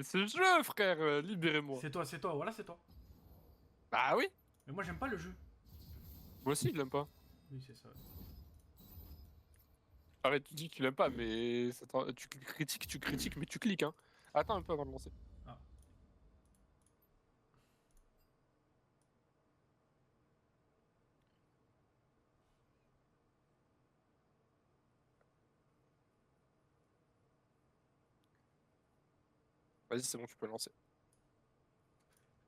mais c'est le jeu, frère. Libérez-moi. C'est toi, voilà, c'est toi. Bah oui. Mais moi, j'aime pas le jeu. Moi aussi, je l'aime pas. Oui, c'est ça. Arrête, tu dis que tu l'aimes pas, mais tu critiques, mais tu cliques, hein. Attends un peu avant de lancer. Ah. Vas-y, c'est bon, tu peux lancer.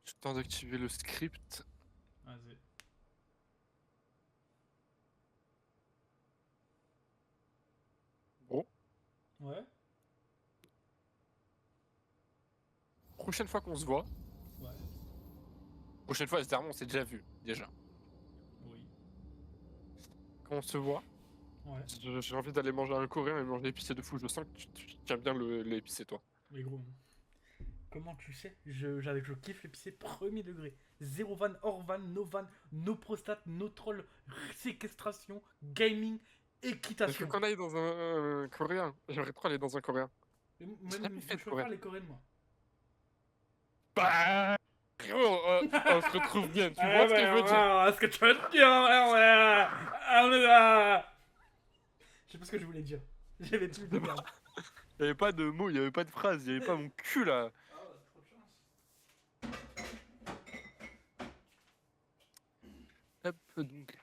J'ai le temps d'activer le script. Vas-y. Bon, Ouais. prochaine fois qu'on se voit, Ouais. prochaine fois, évidemment, on s'est déjà vu, déjà. Oui. Quand on se voit, Ouais. j'ai envie d'aller manger un coréen et manger épicé de fou. Je sens que tu tiens bien l'épicé, toi. Mais gros, comment tu sais je kiffe l'épicé premier degré. Zéro van, hors van, no prostate, no troll, séquestration, gaming, Il faut équitation. qu'on aille dans un coréen. J'aimerais trop aller dans un coréen. J'ai jamais fait Je de coréen. préfère les coréennes, moi. Bah, frérot, on se retrouve bien. Tu Ah vois ce que ouais, je veux dire? est-ce que tu veux dire? Je sais pas ce que je voulais dire. J'avais plus de merde. Il y avait pas de mots, il y avait pas de phrase, il y avait pas mon cul là. Ah ouais, trop de chance. Hop, donc.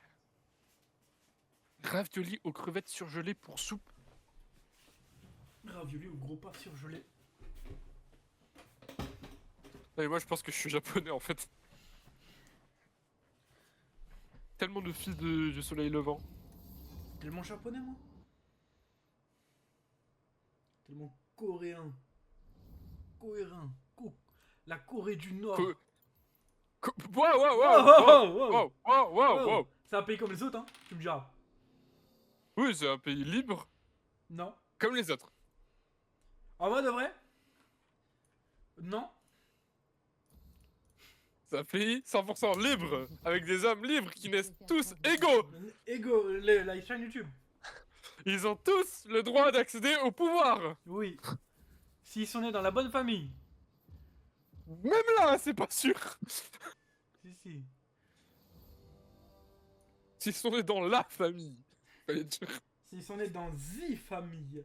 Ravioli aux crevettes surgelées pour soupe. Ravioli au gros pas surgelé. Et moi je pense que je suis japonais en fait. Tellement de fils du soleil levant. Tellement japonais, moi. Tellement coréen. Coréen. La Corée du Nord. Wow, wow, Wow, wow, wow, wow, wow. wow, wow, wow, Wow. wow. C'est un pays comme les autres, hein. Tu me diras. Oui, c'est un pays libre, Non. comme les autres. En vrai de vrai. Non. C'est un pays 100% libre, avec des hommes libres qui naissent tous égaux. Ego, la chaîne YouTube. Ils ont tous le droit d'accéder au pouvoir. Oui. S'ils sont nés dans la bonne famille. Même là, c'est pas sûr. Si, si. S'ils sont nés dans la famille. Fallait dire. S'ils sont nés dans the famille.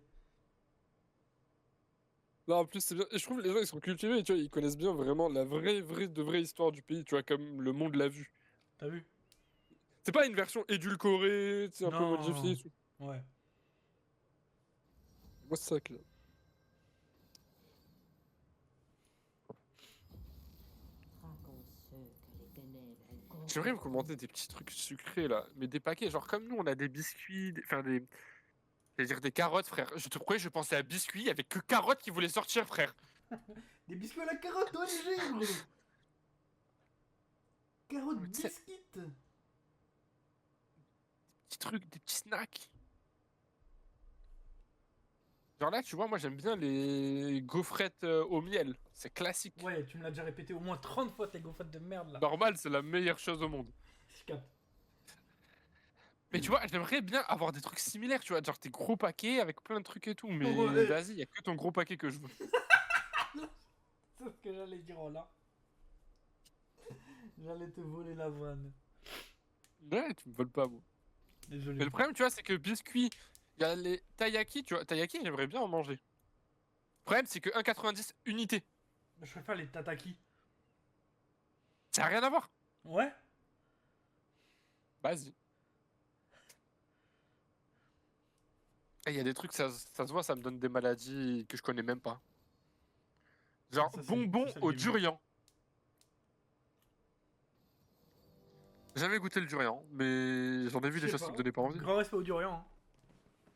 Là, en plus, c'est bien. Et je trouve que les gens, ils sont cultivés, tu vois, ils connaissent bien vraiment la vraie histoire du pays, tu vois, comme le monde l'a vu. T'as vu? C'est pas une version édulcorée, c'est un peu modifié et Non. tout. Ouais. Moi, c'est ça que. J'aimerais vous commander des petits trucs sucrés là, mais des paquets, genre comme nous on a des biscuits, enfin des. J'allais dire des carottes, frère. Je te croyais, je pensais à biscuits, il y avait que carottes qui voulaient sortir, frère. Des biscuits à la carotte, OMG, gros. Carotte Mais tu sais, biscuit. petits trucs, des petits snacks. Genre là, tu vois, moi j'aime bien les gaufrettes au miel. C'est classique. Ouais, tu me l'as déjà répété au moins 30 fois tes gaufrettes de merde là. Normal, c'est la meilleure chose au monde. Je capte. Mais tu vois, j'aimerais bien avoir des trucs similaires, tu vois, genre des gros paquets avec plein de trucs et tout. Mais Ouais. vas-y, y a que ton gros paquet que je veux. C'est ce que j'allais dire en là. J'allais te voler la vanne. Ouais, tu me voles pas, moi. Désolé. Mais le problème, tu vois, c'est que biscuits, il y a les taiyaki, tu vois. Taiyaki, j'aimerais bien en manger. Le problème, c'est que 1,90 unité. Je préfère les tataki. Ça n'a rien à voir. Ouais. Vas-y. Il y a des trucs, ça se voit, ça me donne des maladies que je connais même pas. Genre bonbons ça, le au gaming. durian. Jamais goûté le durian, mais j'en ai vu Je des sais choses pas. qui me donnaient pas envie. Grand respect au Durian. Hein.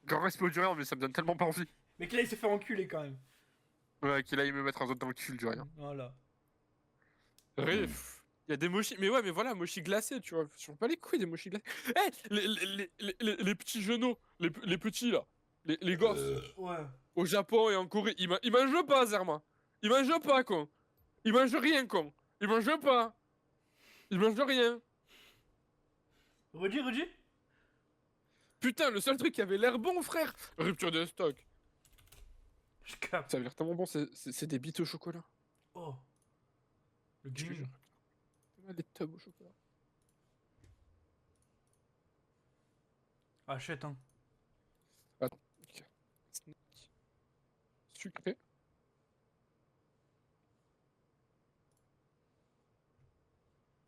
Grand respect au durian, mais ça me donne tellement pas envie. Mais que là, il s'est fait enculer quand même. Ouais, qu'il aille me mettre un autre dans le cul, le durian. Voilà. Bref. Il y a des mochis, mais ouais, mais voilà, mochis glacés, tu vois. Je pas les couilles des mochis glacés. Eh, les petits genoux, les petits là, les gosses, Ouais. au Japon et en Corée, ils mangent pas, Zerma. Ils mangent pas, con. Ils mangent rien, con. Ils mangent pas. Ils mangent rien. Redis. Putain, le seul truc qui avait l'air bon, frère. Rupture de stock. Je capte. Ça a l'air tellement bon, c'est des bites au chocolat. Oh. Le Je te jure. gaming. Ouais, des tubs au chocolat. Achète, hein. Attends, ok. Snack. Sucré.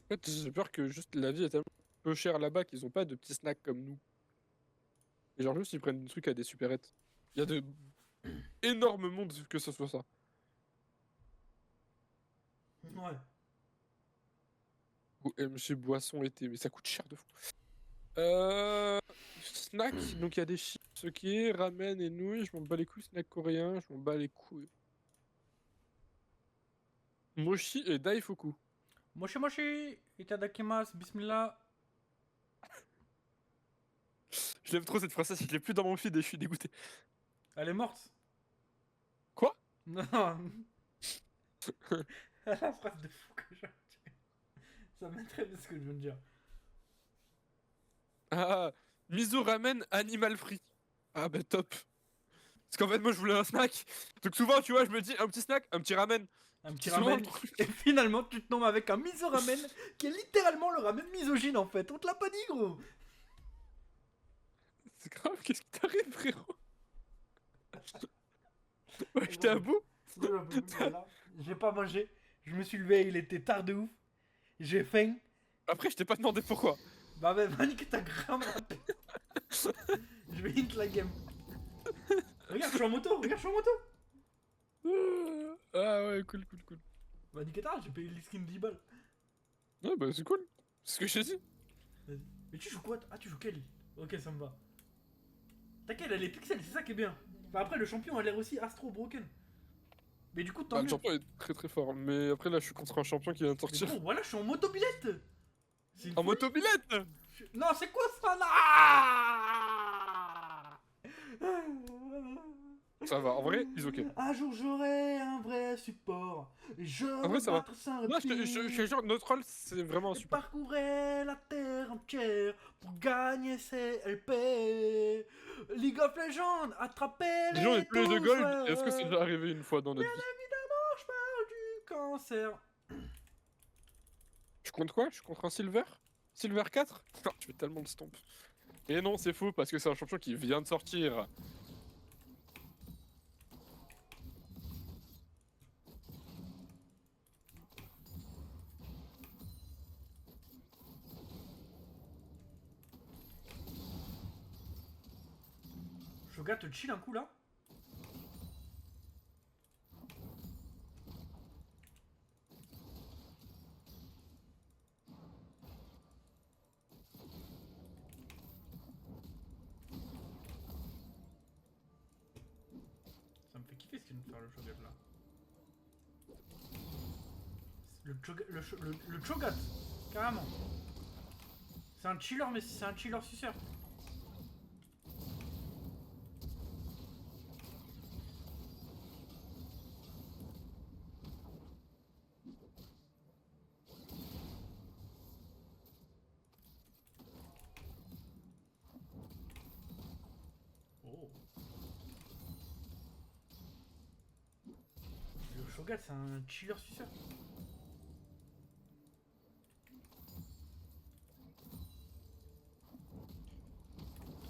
En fait, j'ai peur que juste la vie est tellement peu chère là-bas qu'ils ont pas de petits snacks comme nous. Et genre juste ils prennent des trucs à des supérettes. Il y a de énormes mondes que ce soit ça. Ouais. Ou MC Boisson été, mais ça coûte cher de fou. Snack, donc il y a des chips, ok, ramen et nouilles, je m'en bats les couilles, snack coréen, je m'en bats les couilles. Mochi et Daifuku. Moshi moshi. Itadakimasu. Bismillah. Je l'aime trop cette phrase, je l'ai plus dans mon feed et je suis dégoûté. Elle est morte. Quoi? Non. La phrase de fou que j'ai. Ça m'intéresse ce que je viens de dire. Ah, miso ramen animal free. Ah bah top. Parce qu'en fait moi je voulais un snack. Donc souvent tu vois je me dis un petit snack, un petit ramen. Un petit C'est souvent ramen. le truc. Et finalement, tu te tombes avec un miso ramen qui est littéralement le ramen misogyne en fait. On te l'a pas dit, gros. C'est grave, qu'est-ce qui t'arrive frérot? Ouais, j'étais à bout. J'ai pas mangé. Je me suis levé, il était tard de ouf. J'ai faim. Après je t'ai pas demandé pourquoi. Bah, va niquer ta grand-mère. Je vais hint la game. Regarde, je suis en moto. Regarde, je suis en moto. Ah ouais, cool. Bah, niquer ta, j'ai payé les skins 10 balles. Ouais bah c'est cool. C'est ce que j'ai dit. Vas-y. Mais tu joues quoi? Ah, tu joues quel? Ok, ça me va. T'inquiète, elle est pixel, c'est ça qui est bien. Enfin, après, le champion a l'air aussi astro broken. Mais du coup, tant Bah, le mieux. champion est très fort. Mais après là je suis contre un champion qui vient de Mais sortir. bon, voilà, je suis en motobilette. C'est une En folie. motobilette. Non, c'est quoi ça là? Ça va, en vrai, ils ok. Un jour j'aurai un vrai support. Je En vrai, ça va. battre sans Non, répit. je te jure, notre rôle, c'est vraiment un Et super. parcourir la terre entière pour gagner ses LP. League of Legends, attraper Les gens les ont plus de tous gold. joueurs. Est-ce que c'est déjà arrivé une fois dans notre vie? Évidemment, je parle du cancer. Je compte quoi? Je contre un Silver? Silver 4? Non, je fais tellement de stomp. Et non, c'est faux parce que c'est un champion qui vient de sortir. Shoga te chill un coup là. Ça me fait kiffer ce qu'il vient de faire le Chogat là. Le Chogat, carrément. C'est un chiller, mais c'est un chiller suceur. Oh. Le Shogat, c'est un chiller suceur.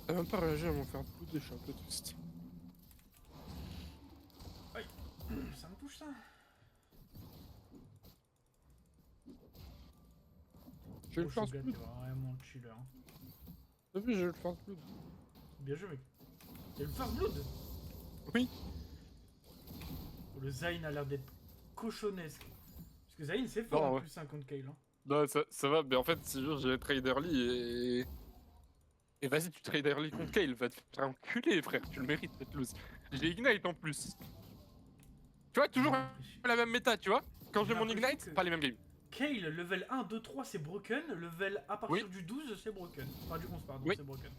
T'as même pas réagi à m'en faire bouder, je suis un peu triste. Aïe, ça me touche ça. Je vais le faire Shogat, blood. t'es vraiment chiller. Hein. T'as vu, je vais le faire blood. Bien joué, mec. Il y a le First Blood. Oui. Le Zayn a l'air d'être cochonnesque. Parce que Zayn, c'est fort Non, en ouais. plus 50 Kale. Hein. Non, ça va, mais en fait, c'est juste, j'ai trade early et. Et vas-y, tu trade early contre Kale, va te faire enculer, frère, tu le mérites, cette lose. J'ai Ignite en plus. Tu vois, toujours la même méta, tu vois. Quand j'ai mon Ignite, pas les mêmes games. Kale, level 1, 2, 3, c'est broken. Level à partir du 12, c'est broken. Enfin, du 11, pardon, Oui. c'est broken.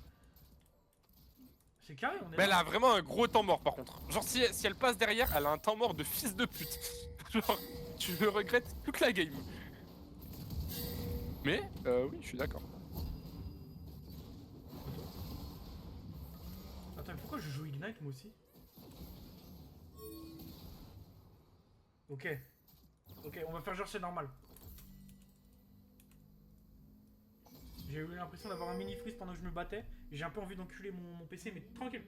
C'est carré, on est Mais elle là. a vraiment un gros temps mort par contre. Genre si elle passe derrière, elle a un temps mort de fils de pute. Genre, tu le regrettes toute la game. Mais, oui, je suis d'accord. Attends, mais pourquoi je joue Ignite moi aussi? Ok. Ok, on va faire genre c'est normal. J'ai eu l'impression d'avoir un mini freeze pendant que je me battais. J'ai un peu envie d'enculer mon PC, mais tranquille.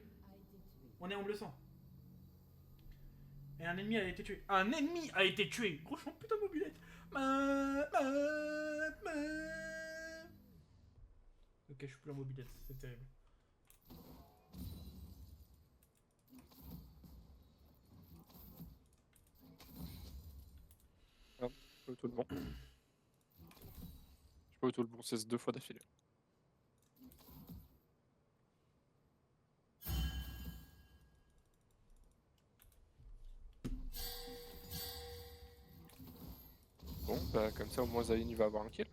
On est en bleu sang. Et un ennemi a été tué. Un ennemi a été tué. Gros, je suis en putain de mobilette. Ok, je suis plus en mobilette, c'est terrible. Merde, j'ai pas auto le bon. J'ai pas auto le bon, c'est 2 fois d'affilée. Bon, bah comme ça au moins Zayn il va avoir un kill.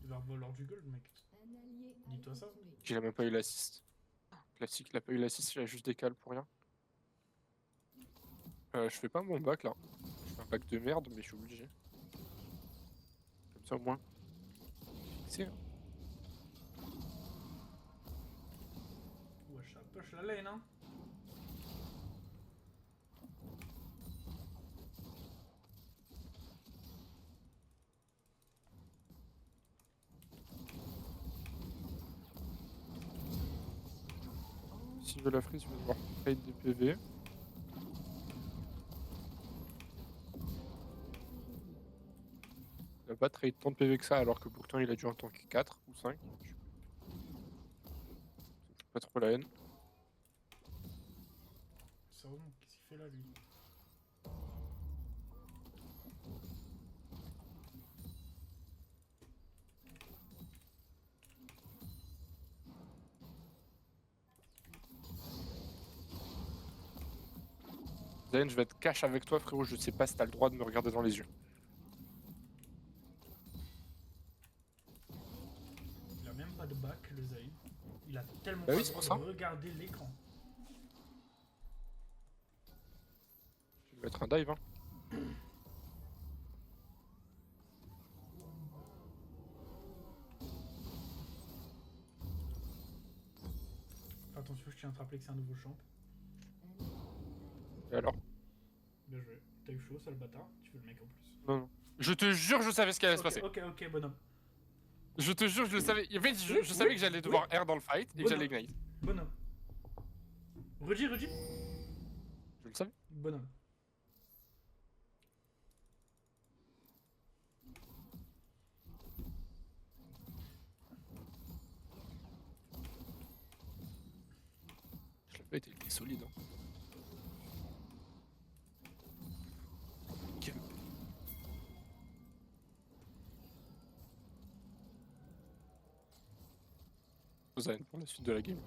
Il va avoir du gold, mec. Dis-toi ça. Il a même pas eu l'assist. Classique, il a pas eu l'assist, il a juste décalé pour rien. Je fais pas mon bac là. Je fais un bac de merde, mais je suis obligé. Comme ça au moins. C'est. Wesh, ça push la lane, hein. S'il veut la freeze, il va devoir trade des PV. Il a pas trade tant de PV que ça, alors que pourtant il a dû en tanker 4 ou 5. Pas trop la haine. Sérieusement, qu'est-ce qu'il fait là, lui? Zayn, je vais être cash avec toi, frérot. Je sais pas si t'as le droit de me regarder dans les yeux. Il a même pas de bac, le Zayn. Il a tellement Bah pas oui, le c'est droit pour ça. de regarder l'écran. Je vais mettre un dive, hein. Attention, je tiens à te rappeler que c'est un nouveau champ. Et alors? Bien joué. T'as eu chaud, sale bâtard. Tu veux le mec en plus. Non, non. Je te jure, je savais ce qui allait se passer. Ok, bonhomme. Je te jure, je le savais. En fait, je Oui, savais oui, que j'allais devoir oui. R dans le fight et que j'allais ignite. Bonhomme. Redis. Je le savais. Bonhomme. Je l'ai pas été, il était solide. Hein. Ok. Zayn pour la suite de la game.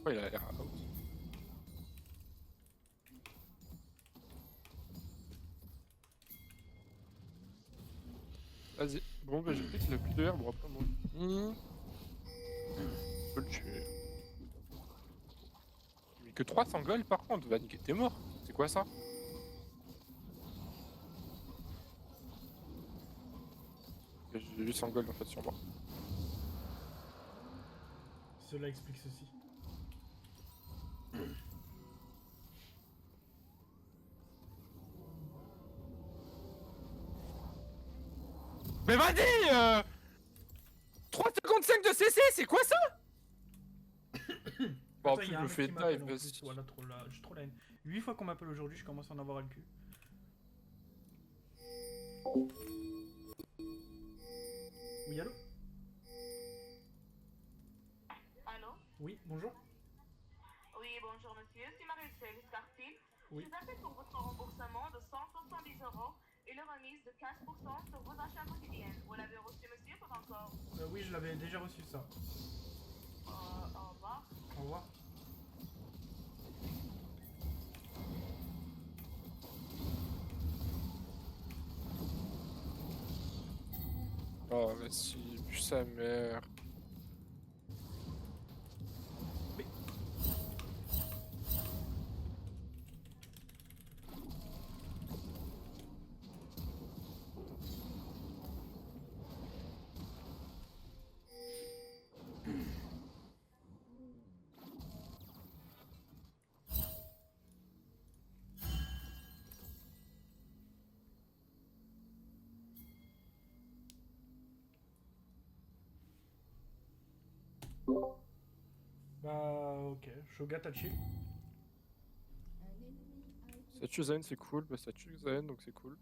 Oh, il a l'air out. Vas-y. Bon, bah j'ai pris qu'il a plus de R, bon après moi. Je peux le tuer. Mais que 300 gold par contre, Vanik était mort. C'est quoi ça? J'ai 800 gold en fait sur moi. Cela explique ceci. Mais vas-y 3,55 de CC, c'est quoi ça? Bon, en Attends, plus, y a je un me mec fais qui m'appelle dive, en vas-y. plus. Voilà, j'ai trop la haine. 8 fois qu'on m'appelle aujourd'hui, je commence à en avoir le cul. Oui, allô? Allô? Oui, bonjour. Oui, bonjour monsieur, c'est Marie-Celle Scarfield. Oui. Je vous appelle pour votre remboursement de 170 € et le remise de 15% sur vos achats quotidiens. Vous l'avez reçu monsieur, pas encore? Oui, je l'avais déjà reçu ça. Au revoir. Au revoir. Oh, vas-y, pue sa mère. Shoga t'as chill. Ça tue Zen, c'est cool. Bah, ça tue Zen, donc c'est cool.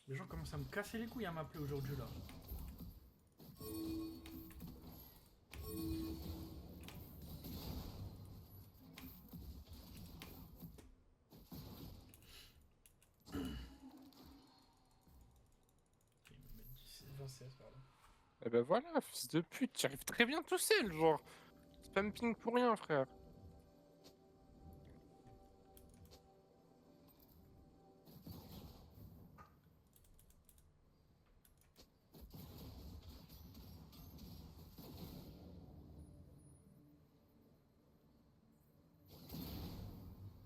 Les gens commencent à me casser les couilles à m'appeler aujourd'hui là. Il me met 10, 20 CS, pardon. Et bah voilà, fils de pute, tu arrives très bien tout seul, genre. Spam ping pour rien, frère.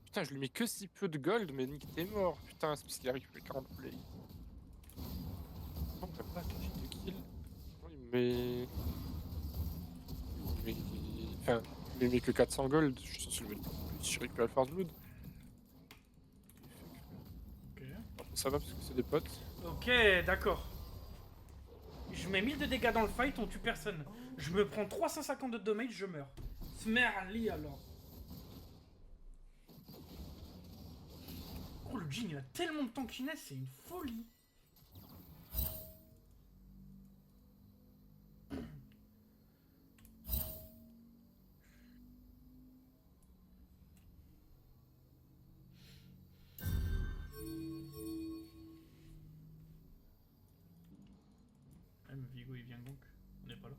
Putain, je lui mets que si peu de gold, mais Nick t'es mort. Putain, c'est parce qu'il arrive plus 40 play. Non, même pas, j'ai 2 kills. Non, il me met. Enfin, il me met que 400 gold. Je suis censé lever le. Je récupère le First Blood. Ok. Après, ça va parce que c'est des potes. Ok, d'accord. Je mets 1000 de dégâts dans le fight, on tue personne. Je me prends 350 de damage, je meurs. Smerly alors. Oh, le Jin il a tellement de tankiness, c'est une folie. Même Vigo il vient donc, on n'est pas là.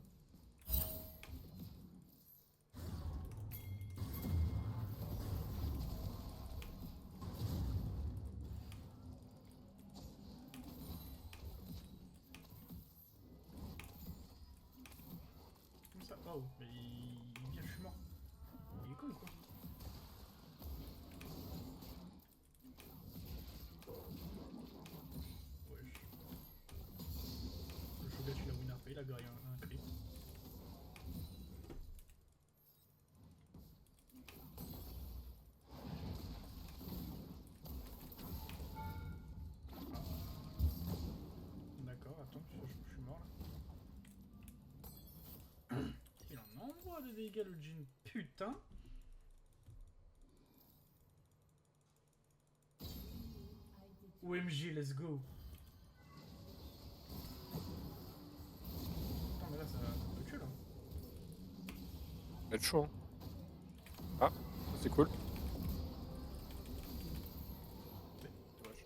Comme ça, oh, mais il vient, je suis mort. Il est con quoi. Wesh. Le Shogat il a win RP, il a gagné un crit. D'accord, attends, je suis mort là. Il en envoie de dégâts le Jin, putain. OMG, let's go. Attends, mais là ça peut tuer là. Ça va être chaud, hein. Ah, ça, c'est cool. Dommage.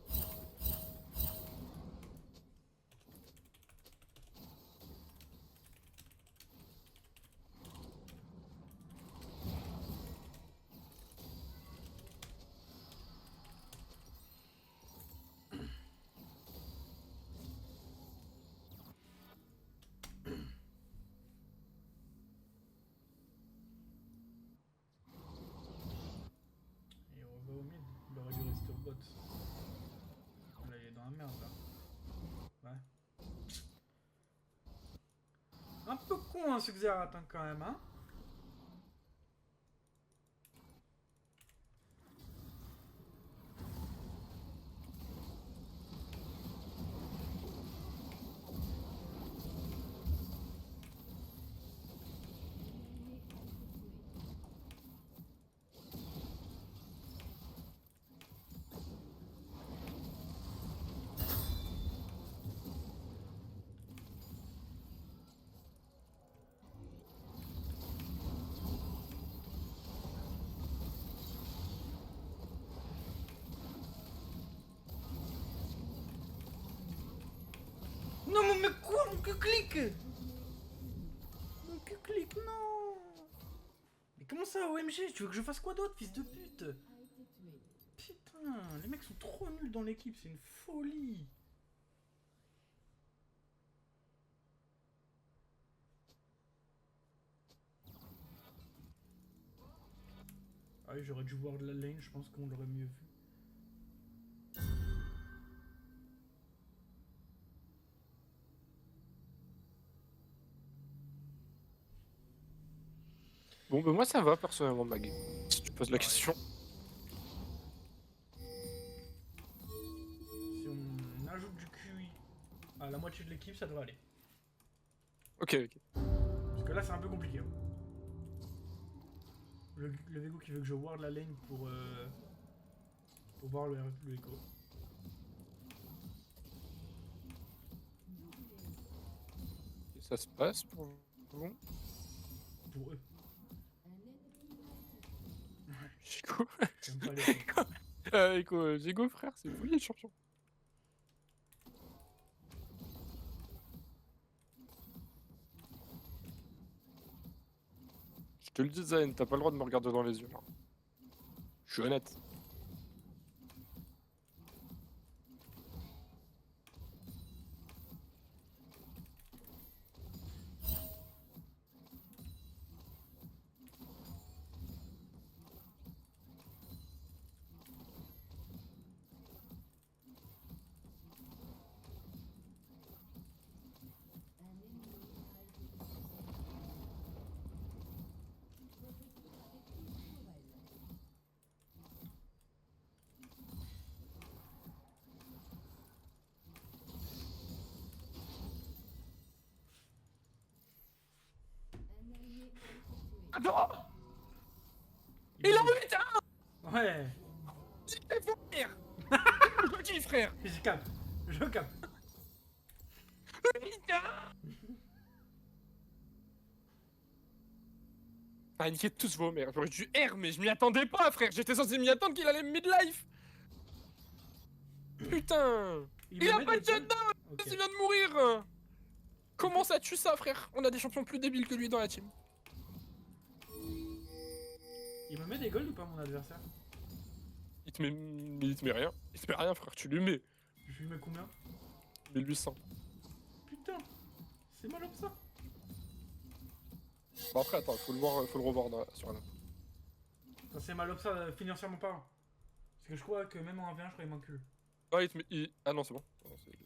Et on va au mid, il aurait dû rester au bot. Là il est dans la merde là. Ouais. Un peu con hein, ce Xerath hein, quand même hein. Non mais quoi mon clic. Mon clic non. Mais comment ça OMG? Tu veux que je fasse quoi d'autre fils de pute? Putain, les mecs sont trop nuls dans l'équipe, c'est une folie. Ah oui, j'aurais dû voir de la lane, je pense qu'on l'aurait mieux vu. Bon, bah moi ça va personnellement, ma game. Si tu poses la Ouais. question. Si on ajoute moitié de l'équipe, ça devrait aller. Ok, ok. Parce que là, c'est un peu compliqué. Hein. Le Vego qui veut que je ward la lane pour voir le Echo. Et ça se passe pour vous? Pour eux. Chico. J'aime pas les Echo. Echo, Jigo, frère, c'est vous les champions. Je te le dis, Zayn, t'as pas le droit de me regarder dans les yeux, là. Je suis honnête. Ah non! Il a envie de... Ouais. Il faut rire. Je dis, frère. Je capte. Je capte. Ah, niquez tous vos mères. J'aurais dû R, mais je m'y attendais pas, frère. J'étais censé m'y attendre qu'il allait me midlife. Putain. Il a met pas des de shutdown. balles. Ok. Il vient de mourir. Comment ça tue ça, frère? On a des champions plus débiles que lui dans la team. Il me met des golds ou pas, mon adversaire? Il te met rien. Il te met rien, frère. Tu lui mets. Je lui mets combien? 1800. Putain. C'est mal comme ça. Bon, après, attends, faut le revoir sur la. Enfin, c'est mal comme ça, financièrement parlant. Parce que je crois que même en 1v1, je crois qu'il m'encule. Ah, il te met. Ah non, c'est bon. Non, c'est le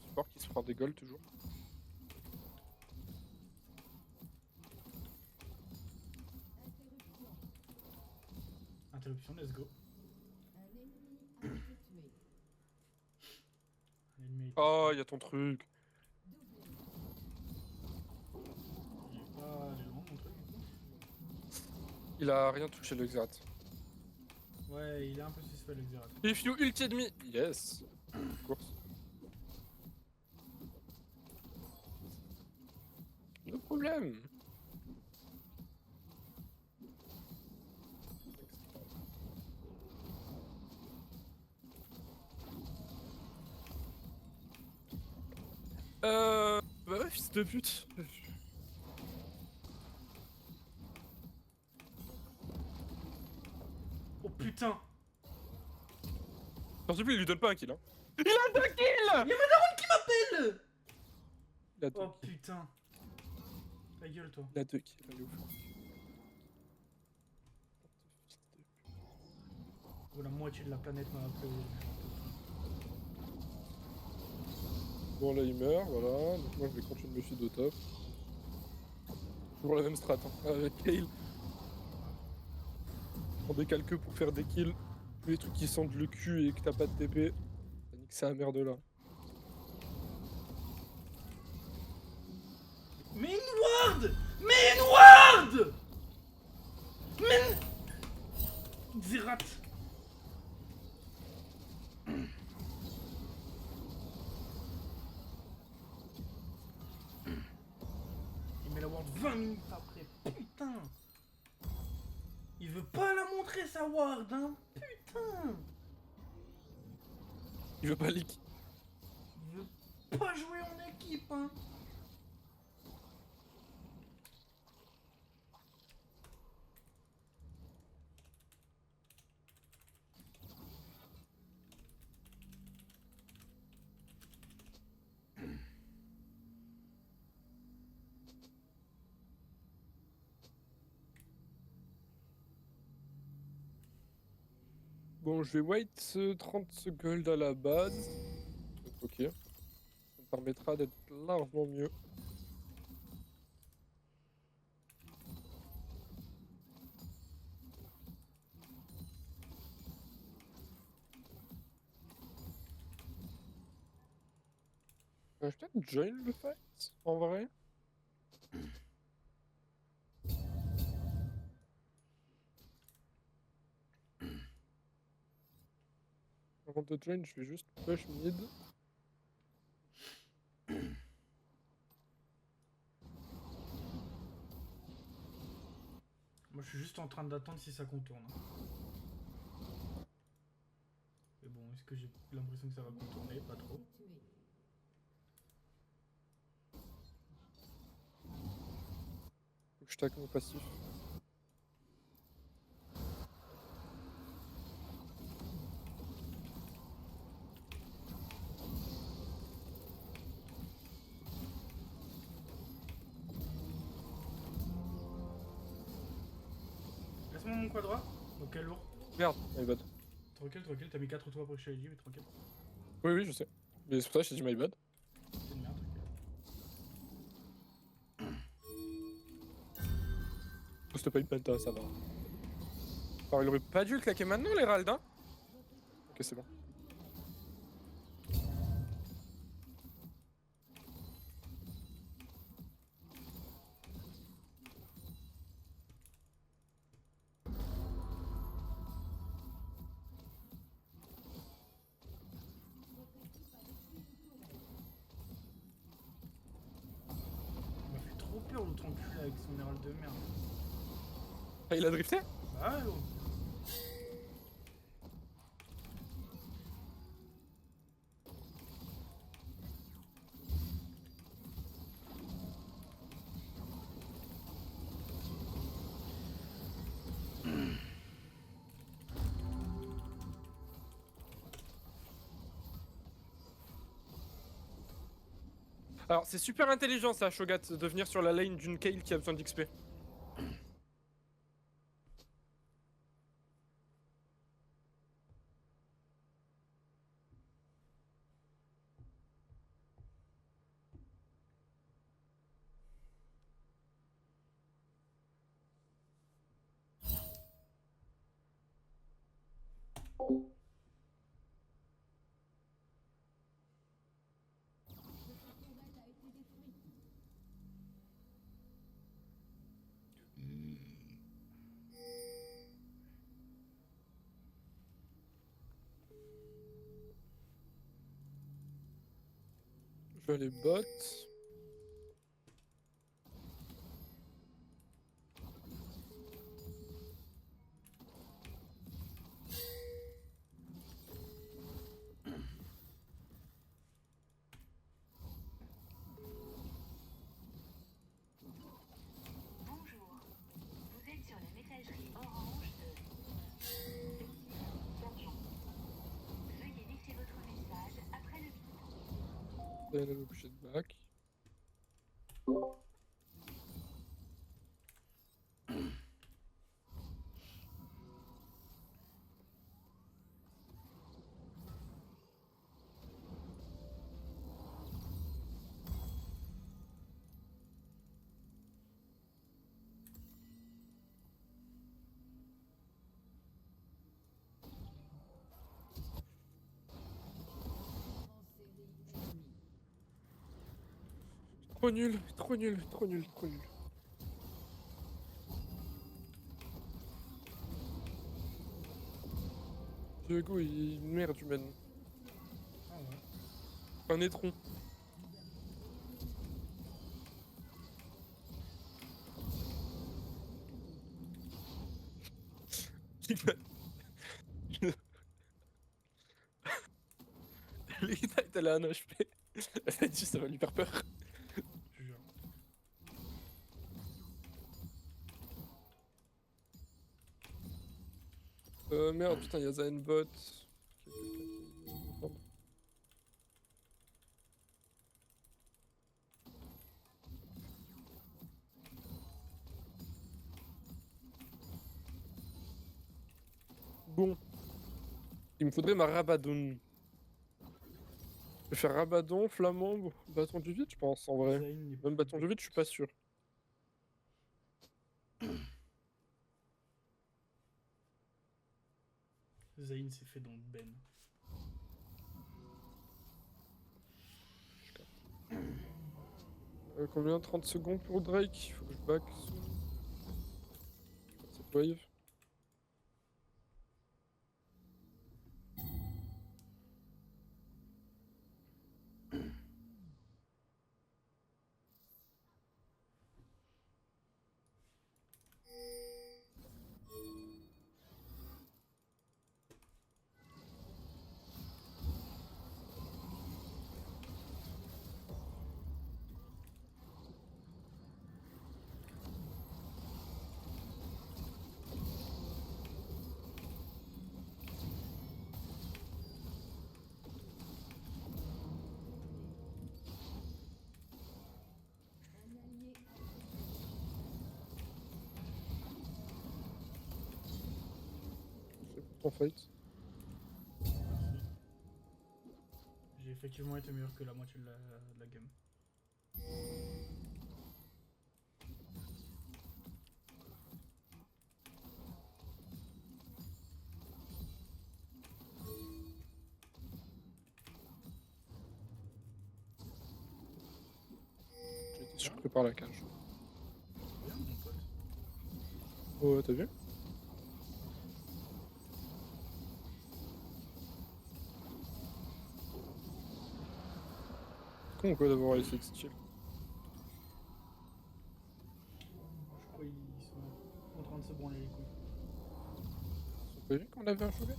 support qui se prend des goals toujours. Interruption, let's go. L'ennemi est- Oh, il y a ton truc. Il est pas allé loin, mon truc. Il a rien touché le Xerath. Ouais, il est un peu suspect, le Xerath. If you ulti ennemi. Yes. Of course. No problème. Bah ouais, fils de pute. Oh putain. S'il te plaît, il lui donne pas un kill, hein. Il a 2 kills. Qui m'appelle? Il a 2 Oh putain. Ta gueule, toi. Il a 2 kills, allez, ouf. Oh, la moitié de la planète m'a appelé aujourd'hui. Bon, là, il meurt, voilà. Donc moi, je vais continuer de me suivre de top. Toujours la même strat, hein. Avec Kale. On décale que pour faire des kills. Tous les trucs qui sentent le cul et que t'as pas de TP. Ça nique sa merde là. Mais une ward! Mais une ward! Mais... Xerath. Il met la ward 20 minutes après. Putain. Il veut pas la montrer sa ward, hein. Putain. Il veut pas leak. Il veut pas jouer en équipe, hein. Bon, je vais wait 30 gold à la base. Ok. Ça me permettra d'être largement mieux. Je peut-être join le fight, en vrai. Avant de join, je vais juste push mid. Moi je suis juste en train d'attendre si ça contourne. Mais bon, est-ce que j'ai l'impression que ça va contourner? Pas trop. Faut que je tacle mon passif. Laisse-moi mon quadra. Ok, lourd. Merde, my bad. Tranquille, tranquille, t'as mis 4 toits après que je t'avais dit, mais tranquille. Oui, oui, je sais. Mais c'est pour ça que je t'ai dit my bad. C'est une merde, tranquille. Poste pas une penta, ça va. Alors, il aurait pas dû le claquer maintenant, l'Herald, hein? Ok, c'est bon. Il m'a fait trop peur l'autre enculé avec son herald de merde. Ah, il a drifté? Ah ouais, gros. Alors, c'est super intelligent ça, Shogat, de venir sur la lane d'une Kayle qui a besoin d'XP. Je vais aller bot. Bonjour, vous êtes sur la messagerie orange de d'argent. Veuillez laisser votre message après le bip. Elle va bouger de back. Trop nul, trop nul, trop nul, trop nul. Diego, il est une merde humaine. Ah ouais. Un étron. L'ignite, elle a un HP. Elle a dit ça va lui faire peur. Je jure. Merde, putain, y'a Zayn bot. Bon. Il me faudrait ma Rabadon. Je vais faire Rabadon, Flamand, bâton du vide, je pense, en vrai. Zayn n'est Même pas- bâton du vide, je suis pas sûr. Zayn s'est fait donc Ben. Combien? 30 secondes pour Drake? Faut que je back soon. Cette wave. En fight. J'ai effectivement été meilleur que la moitié de la game. J'ai été surpris par la cage. Bien, mon pote. Oh, t'as vu? C'est con quoi d'avoir laissé de style. Je crois qu'ils sont en train de se branler les couilles. Ils ont pas vu qu'on avait un chouvette?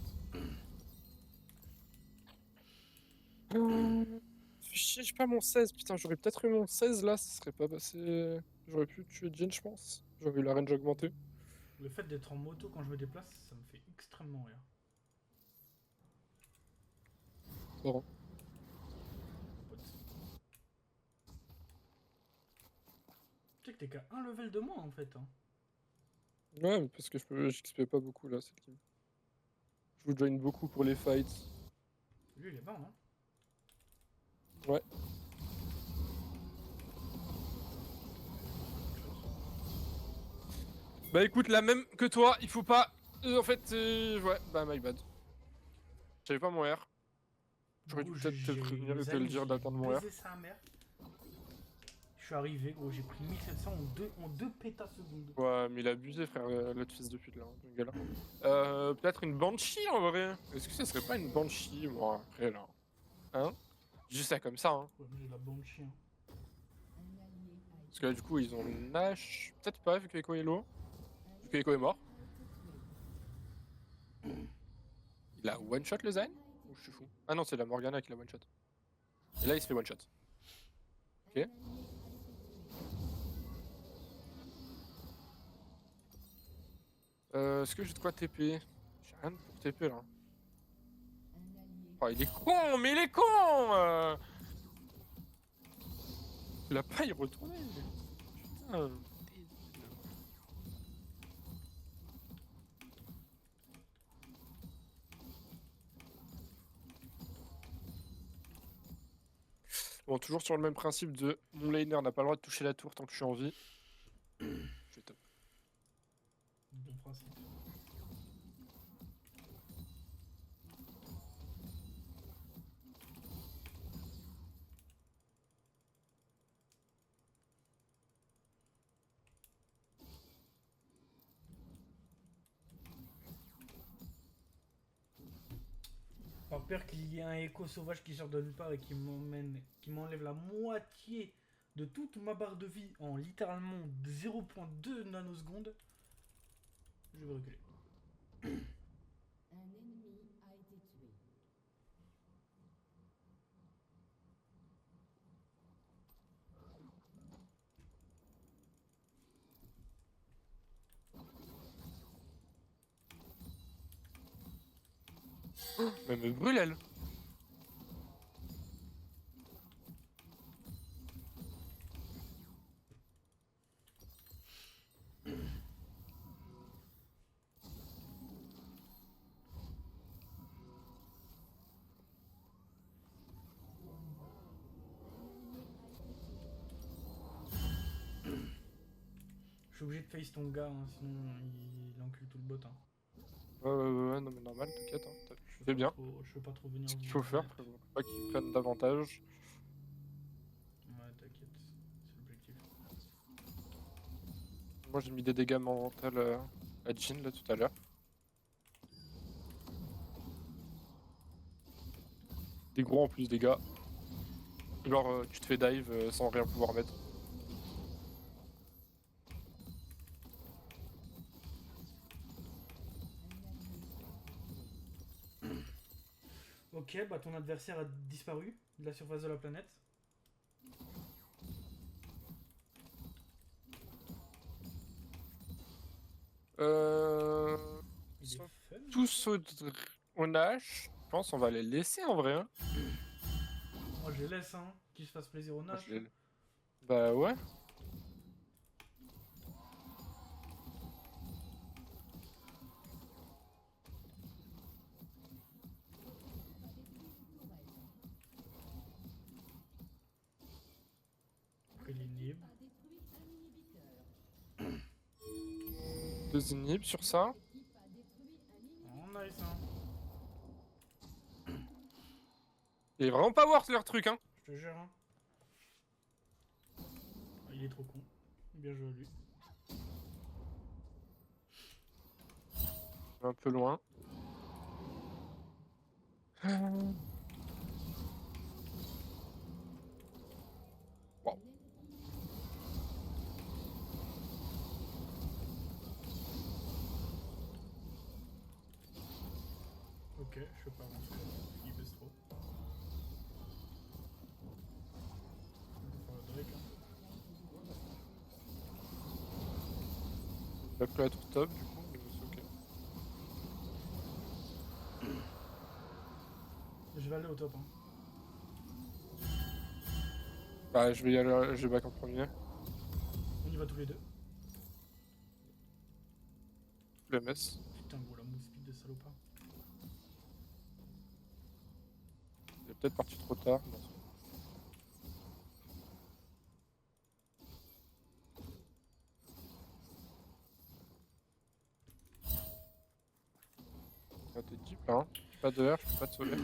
Fais chier, j'ai pas mon 16. Putain, j'aurais peut-être eu mon 16 là, ça serait pas passé. J'aurais pu tuer Jhin, je pense. J'aurais eu la range augmentée. Le fait d'être en moto quand je me déplace, ça me fait extrêmement rire. Marrant. Pote. Tu sais que t'es qu'à un level de moins en fait. Hein. Ouais, mais parce que j'XP pas beaucoup là, cette game. Je vous join beaucoup pour les fights. Lui il est bas, hein. Ouais. Bah écoute, la même que toi, il faut pas. En fait, ouais, bah my bad. J'avais pas mon R. J'aurais dû Gros, peut-être te j'ai- prévenir et les te le amis, dire j'ai d'attendre mon R. baisé sa mère. Je suis arrivé, gros, j'ai pris 1700 en deux pétasecondes. Ouais, mais il a abusé, frère, l'autre fils de pute là, le gars là. Peut-être une Banshee en vrai. Est-ce que ça serait pas une Banshee, moi, après là? Hein? Juste ça comme ça, hein. Ouais, mais j'ai la bande chien. Parce que là, du coup, ils ont Nash. Peut-être pas, vu que Echo est low. Vu que Echo est mort. Il a one shot le Zayn? Ou je suis fou? Ah non, c'est la Morgana qui l'a one shot. Et là, il se fait one shot. Ok. Est-ce que j'ai de quoi TP? J'ai rien pour TP là. Oh, il est con, mais il est con! Il a pas y retourner. Putain. Bon, toujours sur le même principe de mon laner n'a pas le droit de toucher la tour tant que je suis en vie. Je vais top. Bon principe. Par peur qu'il y ait un écho sauvage qui sort de nulle part et qui m'enlève la moitié de toute ma barre de vie en littéralement 0,2 nanosecondes, je vais reculer. Un ennemi a été tué. Mais me brûle elle. Je suis obligé de face ton gars, hein, sinon il encule tout le bot. Hein. Ouais, non mais normal, t'inquiète, hein. Tu fais bien. Je veux pas trop venir. Ce qu'il vous faut faire, mettre. faut pas qu'ils prennent davantage. Ouais, t'inquiète, c'est Moi j'ai mis des dégâts mentaux à Jin là tout à l'heure. Des gros en plus, des gars. Genre tu te fais dive sans rien pouvoir mettre. Ok, bah ton adversaire a disparu de la surface de la planète. Euh... Il Ils est sont faible. tous au Nash. Je pense on va les laisser en vrai. Hein. Moi je les laisse, hein. Qu'ils se fassent plaisir au Moi, Nash. Bah ouais. Après l'inhib. A détruit un inhibiteur. 2 inhibs sur ça. L'équipe a détruit un inhibiteur. Oh nice, hein. Et vraiment pas voir leur truc hein. Je te jure, hein. Ah, il est trop con. Bien joué à lui. Un peu loin. Wow. Ok, je peux pas avancer. Il baisse trop. Il faut faire le Drake, hein. Il va plus être top du coup, mais c'est ok. Je vais aller au top, hein. Bah je vais y aller, je vais back en premier. On y va tous les deux. Le MS. Putain, gros, la move speed de salopard. Il est peut-être parti trop tard. Non, c'est bon. Ah, t'es deep là, hein. Pas de R, je peux pas te sauver.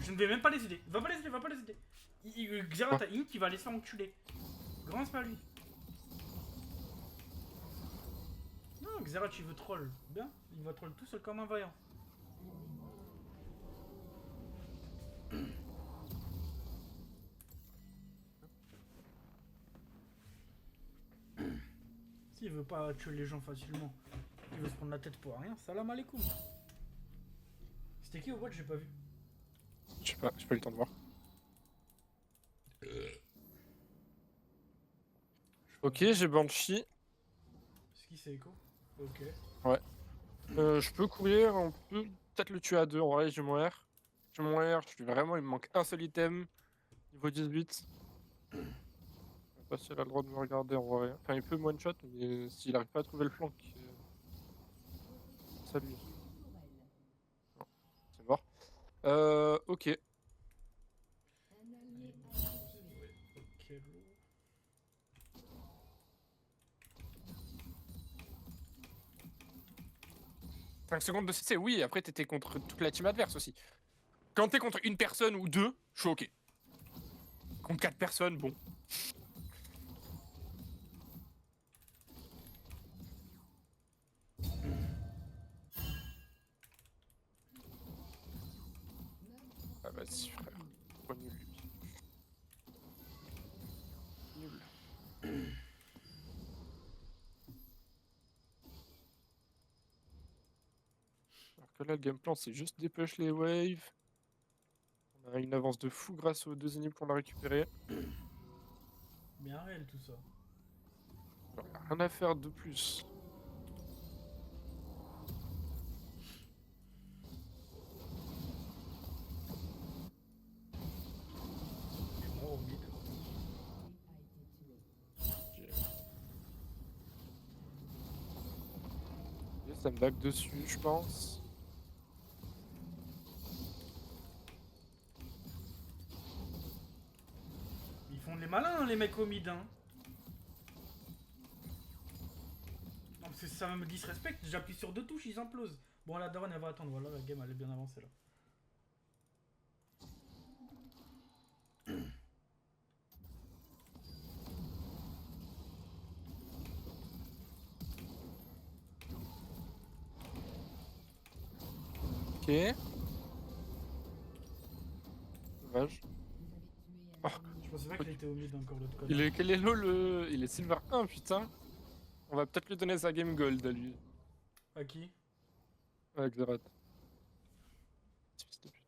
Je ne vais même pas les aider. Va pas les aider, va pas les aider. Xerath a int qui va aller se faire enculer. Grand c'est pas lui. Non, Xerath il veut troll. Bien, il va troll tout seul comme un vaillant. S'il veut pas tuer les gens facilement, il veut se prendre la tête pour rien. Salam alaikum. C'était qui au bot? J'ai pas vu. Je sais pas, j'ai pas eu le temps de voir. Ok, j'ai Banshee. C'est qui, c'est Echo? Ok. Je peux courir, on peut peut-être le tuer à deux. En vrai, j'ai mon R. J'ai mon R, je suis vraiment, il me manque un seul item. Niveau 18. Je sais pas s'il a le droit de me regarder en vrai. Enfin, il peut me one-shot, mais s'il arrive pas à trouver le flank, ça lui. Non, c'est mort. Ok. Un allié a été tué. Ok, lourd. « 5 secondes de CC, oui, après t'étais contre toute la team adverse aussi. Quand t'es contre une personne ou deux, je suis ok. Contre 4 personnes, bon. Ah vas-y frère, trop nul lui. Nul. Alors que là le game plan c'est juste dépush les waves. On a une avance de fou grâce aux 2 ennemis qu'on a récupérés. Bien réel tout ça. Alors, y a rien à faire de plus. Et moi au mid. A été tué. Ok, ça me back dessus, je pense. Ils font les malins, hein, les mecs au mid, hein. Non, parce que ça me disrespecte, j'appuie sur 2 touches, ils implosent. Bon, la daronne, elle va attendre, voilà, la game, elle est bien avancée, là. Ok. Dommage. Vous avez tué un ennemi. Je pensais pas qu'il était au mid encore l'autre code. Quel est le... Il est Silver 1, putain. On va peut-être lui donner sa game gold à lui. À qui? Avec Xerath. Fils de pute.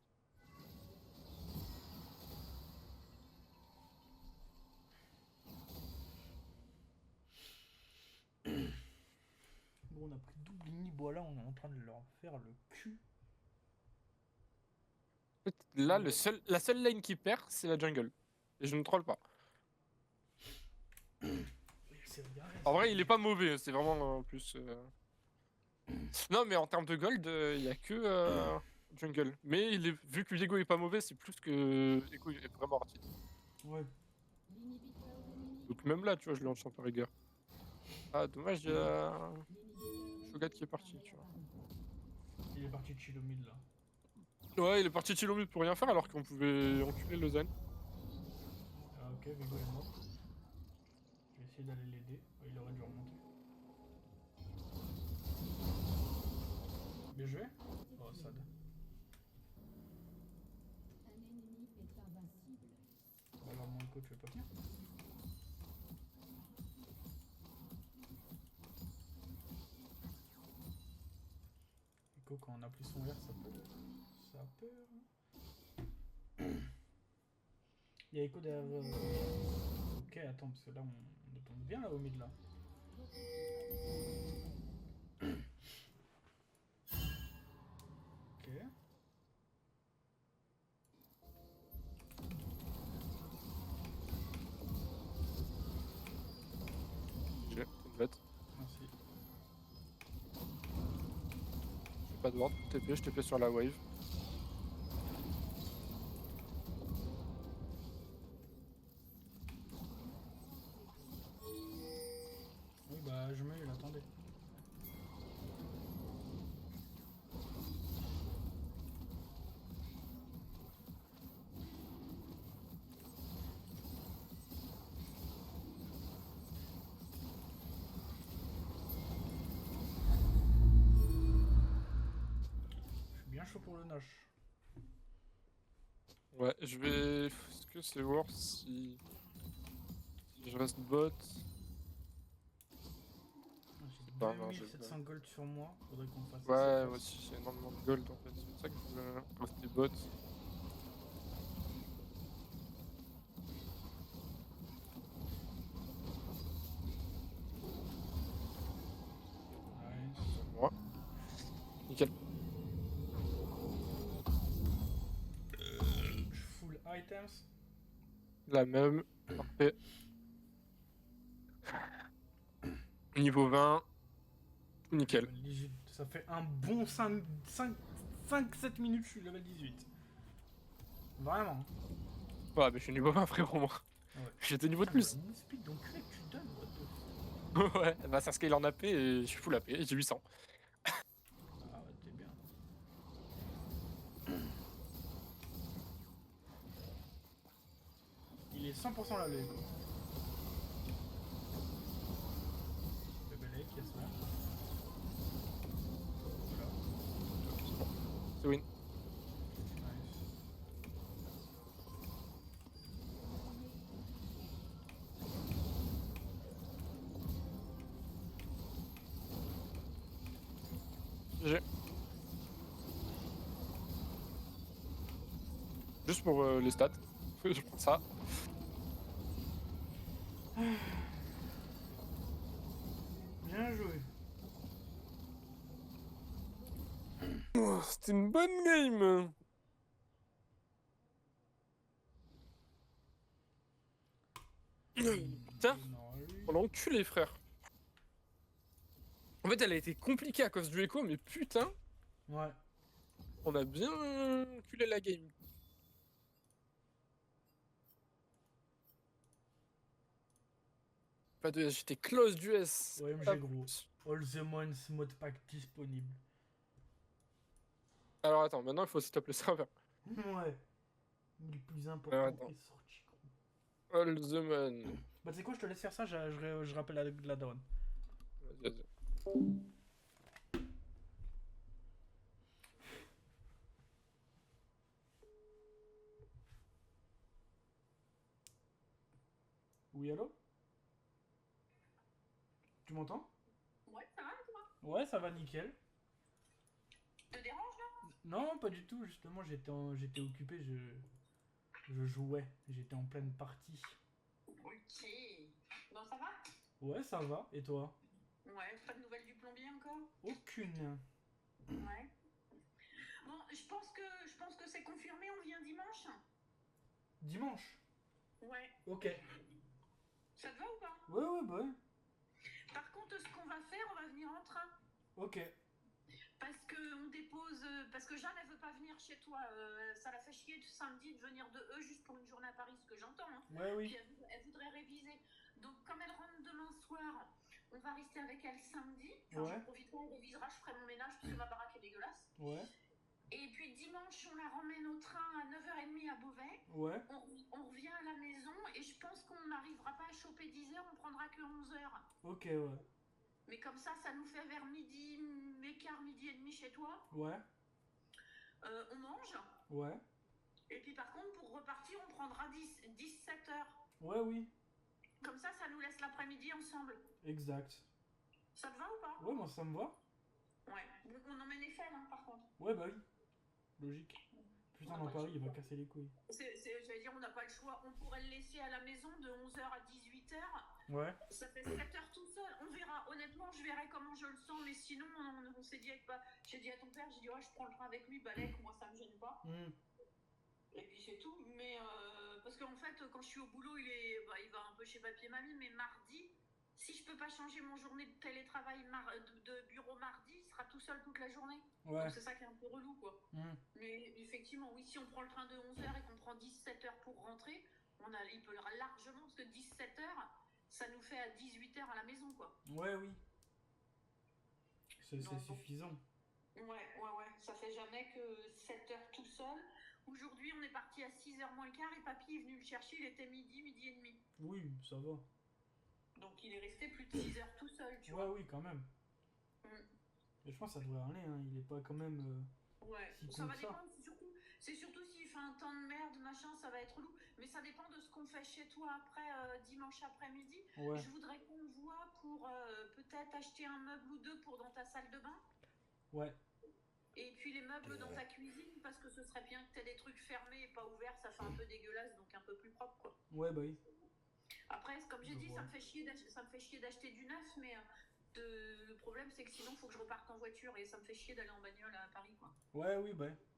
Bon, on a pris double Nibois là, on est en train de leur faire le cul. En fait, là, la seule lane qui perd, c'est la jungle. Et je ne troll pas. En vrai, il est pas mauvais, c'est vraiment en plus. Non, mais en termes de gold, il y a que jungle. Mais vu que Viego est pas mauvais, c'est plus que Echo est vraiment artiste. Ouais. L'inhibiteur ennemi. Donc même là, tu vois, je l'ai enchante par rigueur. Ah, dommage, il y a L'inhibiteur Shogat qui est parti, tu vois. Il est parti de chill au mid là. Ouais, il est parti de Chilomut pour rien faire alors qu'on pouvait enculer Lausanne. Ah, ok, Vigo est mort. Je vais essayer d'aller l'aider. Il aurait dû remonter. Bien joué. Oh, sad. Un ennemi est invincible. Bah alors, mon coach, tu veux pas venir? Echo, quand on appuie son R, ça peut. Ça peut. Il y a Echo derrière. Ok, attends, parce que là, on tombe bien là au mid là. Ok. J'ai une bête. Merci. Je fais pas de ward. Je TP sur la wave. Oui, bah, je me il attendait. Je suis bien chaud pour le Nash. Ouais, je vais. Est-ce que c'est worth si je reste bot? J'ai pas, non, 2700 gold sur moi, faudrait qu'on fasse Ouais, ça. moi aussi j'ai énormément de gold en fait. C'est pour ça que je veux rester bot. Nice. Moi. Nickel. Full items. La même. Parfait. Niveau 20. Nickel. Level 18. Ça fait un bon 5-7 minutes, je suis level 18. Vraiment. Ouais, mais je suis niveau 20 frérot moi. Ouais. J'étais niveau de Putain, plus. mais mon speed d'enculé que tu donnes, what the Ouais, bah ça scale en AP et je suis full AP et j'ai 800. Ah ouais, t'es bien. Il est 100% là, le Echo. Le Belay qui est ça. Voilà. C'est win. Nice. GG. Juste pour les stats. Je prends ça. Bien joué. Oh, c'était une bonne game. Putain, on l'a enculé frère. En fait elle a été compliquée à cause du écho mais putain, Ouais. on a bien enculé la game. Pas de j'étais close du S. OMG Pas gros. plus. All the Mons mode pack disponible. Alors attends, maintenant il faut stop le serveur. Ouais. Le plus Alors, important attends. est sorti gros. All the man. Bah tu sais quoi, je te laisse faire ça, je rappelle la daronne. Vas-y, vas-y. Oui, allô? Tu m'entends? Ouais, ça va, toi? Ouais, ça va nickel. Te dérange là? Non, pas du tout, justement, j'étais occupé, je jouais, j'étais en pleine partie. Ok. Bon, ça va? Ouais, ça va, et toi? Ouais, pas de nouvelles du plombier encore? Aucune. Ouais. Bon, je pense que c'est confirmé, on vient dimanche? Dimanche? Ouais. Ok. Ça te va ou pas? Ouais, bah ouais. Par contre, ce qu'on va faire, on va venir en train. Ok. Parce que on dépose. Parce que Jeanne, elle veut pas venir chez toi. Ça la fait chier samedi de venir de eux juste pour une journée à Paris, ce que j'entends. Hein. Ouais, Puis oui. elle voudrait réviser. Donc, comme elle rentre demain soir, on va rester avec elle samedi. Enfin, Ouais. j'en profiterai, elle révisera, je ferai mon ménage parce que ma baraque est dégueulasse. Ouais. Et puis dimanche, on la ramène au train à 9h30 à Beauvais. Ouais. On revient à la maison et je pense qu'on n'arrivera pas à choper 10h, on prendra que 11h. Ok, ouais. Mais comme ça nous fait vers midi, quart, midi et demi chez toi. Ouais. On mange. Ouais. Et puis par contre, pour repartir, on prendra 17h. Ouais, oui. Comme ça nous laisse l'après-midi ensemble. Exact. Ça te va ou pas? Ouais, moi ça me va. Ouais. Donc on emmène Eiffel, hein, par contre. Ouais, bah oui. Logique. Putain, dans Paris, il va casser les couilles. J'allais dire, on n'a pas le choix. On pourrait le laisser à la maison de 11h à 18h. Ouais. Ça fait 7h tout seul. On verra. Honnêtement, je verrai comment je le sens. Mais sinon, on s'est dit avec j'ai dit à ton père, j'ai dit, ouais, je prends le train avec lui, Balek, moi, ça me gêne pas. Et puis c'est tout. Mais parce qu'en fait, quand je suis au boulot, il va un peu chez Papier Mamie. Mais mardi, si je peux pas changer mon journée de télétravail de bureau mardi, il sera tout seul toute la journée. Ouais. Donc c'est ça qui est un peu relou, quoi. Mais effectivement, oui, si on prend le train de 11h et qu'on prend 17h pour rentrer, il peut largement, parce que 17h, ça nous fait à 18h à la maison, quoi. Ouais, oui. C'est Donc, suffisant. Ouais. Ça fait jamais que 7h tout seul. Aujourd'hui, on est parti à 6h moins le quart et papy est venu le chercher, il était midi et demi. Oui, ça va. Donc il est resté plus de 6h tout seul, tu Ouais, vois. oui, quand même. Et je pense que ça devrait aller, hein. Il est pas quand même. Ouais, si ça con va que ça. dépendre, c'est surtout s'il fait un temps de merde, machin, ça va être relou. Mais ça dépend de ce qu'on fait chez toi après, dimanche après-midi. Ouais. Je voudrais qu'on voit pour peut-être acheter un meuble ou deux pour dans ta salle de bain. Ouais. Et puis les meubles dans ta cuisine, parce que ce serait bien que tu aies des trucs fermés et pas ouverts, ça fait un peu dégueulasse, donc un peu plus propre, quoi. Ouais, bah oui. Après, comme j'ai dit, vois. ça me fait chier d'acheter du neuf, mais le problème, c'est que sinon, il faut que je reparte en voiture et ça me fait chier d'aller en bagnole à Paris, quoi. Ouais, oui, bah.